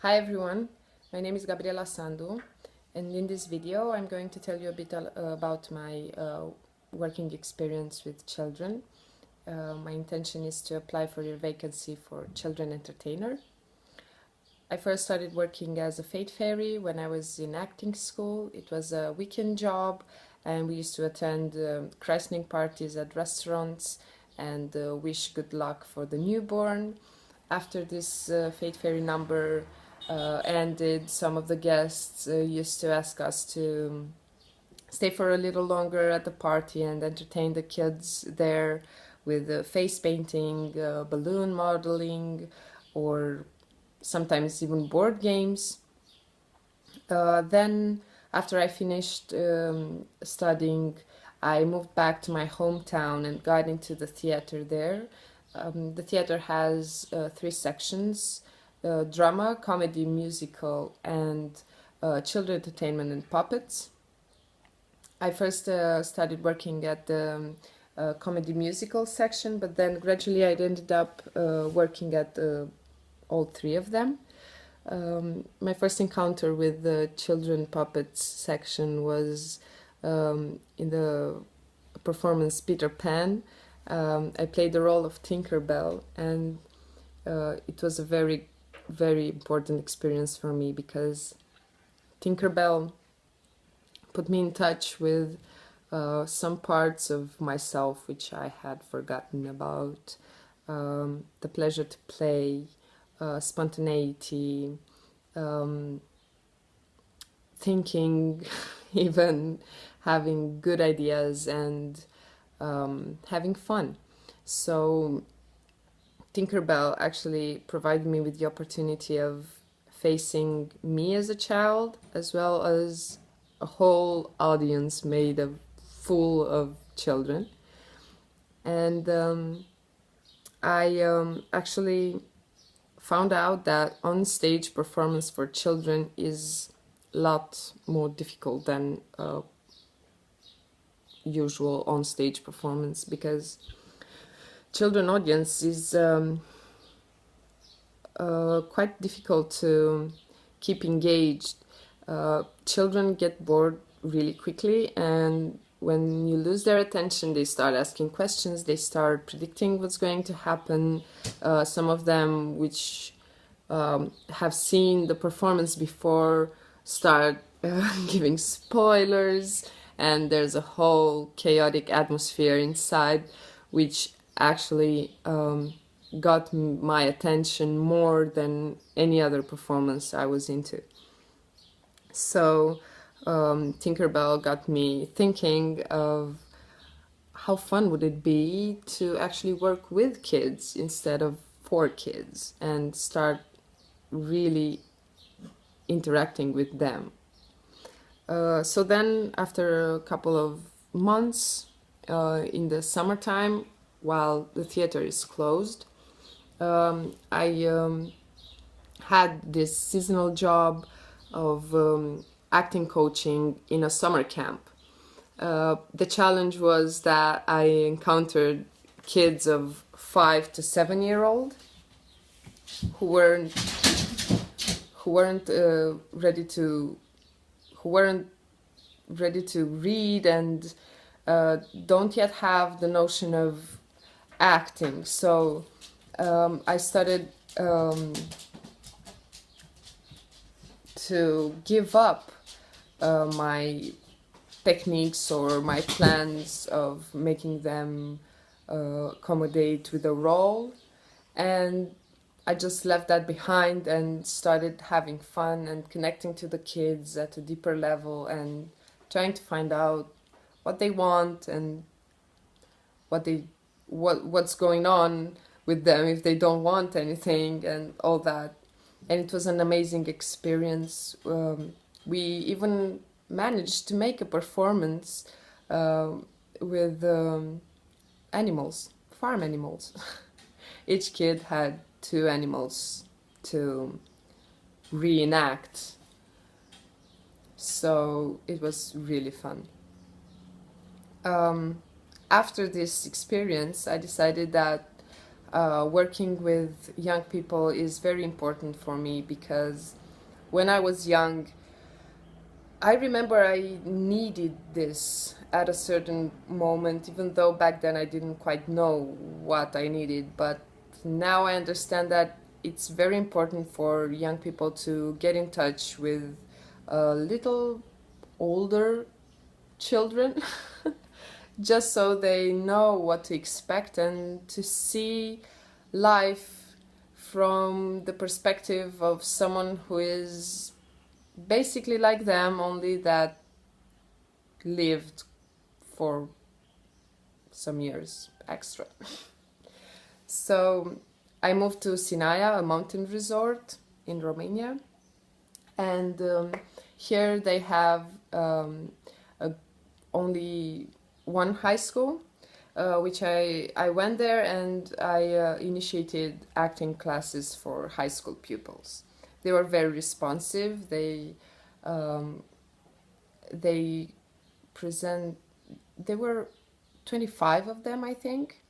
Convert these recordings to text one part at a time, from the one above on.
Hi everyone, my name is Gabriela Sandu, and in this video I'm going to tell you a bit about my working experience with children. My intention is to apply for your vacancy for children entertainer. I first started working as a fate fairy when I was in acting school. It was a weekend job, and we used to attend christening parties at restaurants and wish good luck for the newborn. After this fate fairy number ended, some of the guests used to ask us to stay for a little longer at the party and entertain the kids there with face painting, balloon modeling, or sometimes even board games. Then, after I finished studying, I moved back to my hometown and got into the theater there. The theater has three sections: drama, comedy, musical, and children entertainment and puppets. I first started working at the comedy musical section, but then gradually I ended up working at all three of them. My first encounter with the children puppets section was in the performance Peter Pan. I played the role of Tinkerbell, and it was a very, very important experience for me because Tinkerbell put me in touch with some parts of myself which I had forgotten about. The pleasure to play, spontaneity, thinking, even having good ideas and having fun. So Tinkerbell actually provided me with the opportunity of facing me as a child as well as a whole audience made of full of children. And I actually found out that on-stage performance for children is a lot more difficult than usual on-stage performance because children audience is quite difficult to keep engaged. Children get bored really quickly, and when you lose their attention, they start asking questions, they start predicting what's going to happen. Some of them, which have seen the performance before, start giving spoilers, and there's a whole chaotic atmosphere inside, which actually got my attention more than any other performance I was into. So Tinkerbell got me thinking of how fun would it be to actually work with kids instead of for kids and start really interacting with them. So then, after a couple of months in the summertime, while the theater is closed, I had this seasonal job of acting coaching in a summer camp. The challenge was that I encountered kids of 5 to 7 year old who weren't who weren't ready to who weren't ready to read and don't yet have the notion of acting. So I started to give up my techniques or my plans of making them accommodate with a role, and I just left that behind and started having fun and connecting to the kids at a deeper level and trying to find out what they want and what's going on with them if they don't want anything and all that. And it was an amazing experience. We even managed to make a performance with animals, farm animals. Each kid had two animals to reenact, so it was really fun. After this experience, I decided that working with young people is very important for me because when I was young, I remember I needed this at a certain moment, even though back then I didn't quite know what I needed. But now I understand that it's very important for young people to get in touch with little older children just so they know what to expect and to see life from the perspective of someone who is basically like them, only that lived for some years extra. So I moved to Sinaia, a mountain resort in Romania, and here they have only one high school, which I went there and I initiated acting classes for high school pupils. They were very responsive. Um, they present. There were 25 of them, I think,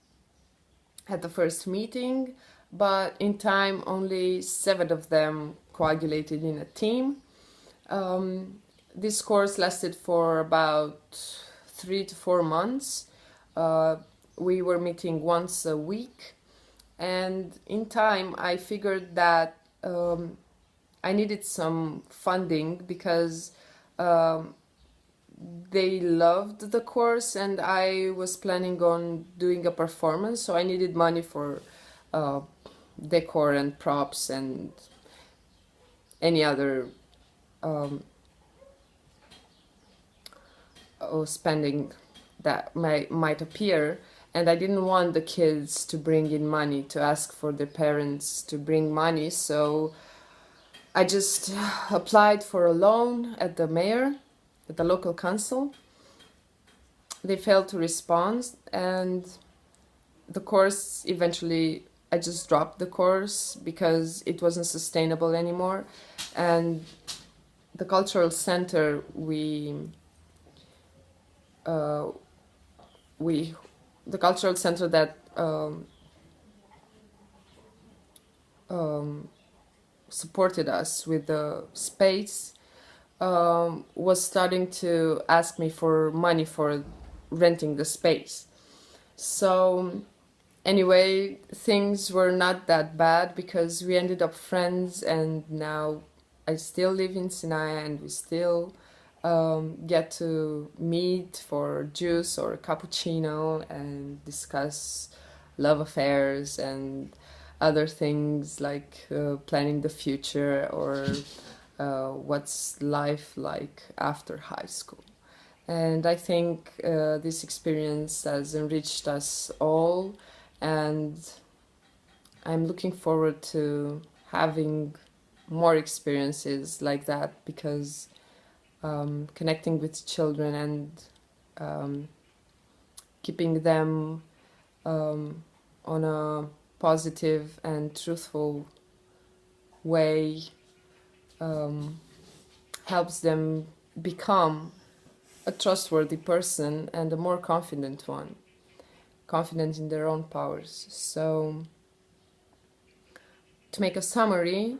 at the first meeting, but in time only 7 of them coagulated in a team. This course lasted for about 3 to 4 months. We were meeting once a week, and in time I figured that I needed some funding because they loved the course and I was planning on doing a performance, so I needed money for uh, decor and props and any other spending that might appear. And I didn't want the kids to bring in money, to ask for their parents to bring money, so I just applied for a loan at the mayor, at the local council. They failed to respond, and the course eventually, I just dropped the course because it wasn't sustainable anymore. And the cultural center the cultural center that supported us with the space was starting to ask me for money for renting the space. So anyway, things were not that bad because we ended up friends, and now I still live in Sinaia and we still get to meet for juice or cappuccino and discuss love affairs and other things like planning the future or what's life like after high school. And I think this experience has enriched us all, and I'm looking forward to having more experiences like that because connecting with children and keeping them on a positive and truthful way helps them become a trustworthy person and a more confident one, confident in their own powers. So, to make a summary,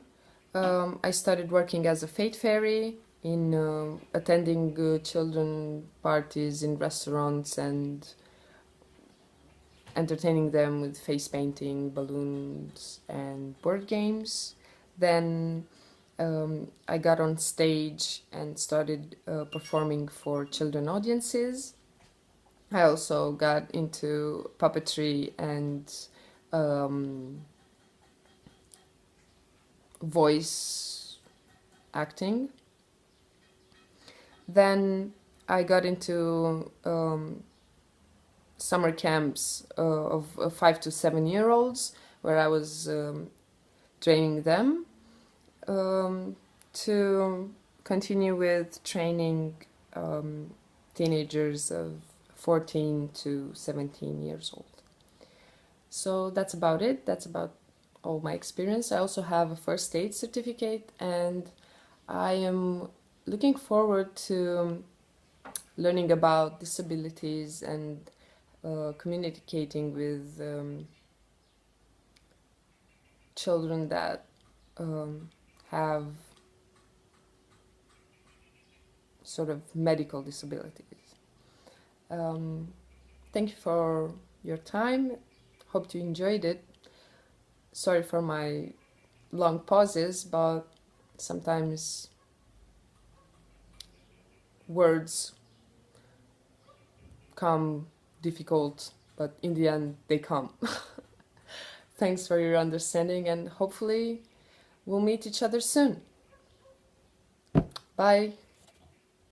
I started working as a fate fairy in attending children parties in restaurants and entertaining them with face painting, balloons, and board games. Then I got on stage and started performing for children audiences. I also got into puppetry and voice acting. Then I got into summer camps of 5 to 7 year olds where I was training them to continue with training teenagers of 14 to 17 years old. So that's about it. That's about all my experience. I also have a first aid certificate, and I am looking forward to learning about disabilities and communicating with children that have sort of medical disabilities. Thank you for your time. Hope you enjoyed it. Sorry for my long pauses, but sometimes words come difficult, but in the end they come. Thanks for your understanding, and hopefully we'll meet each other soon. Bye.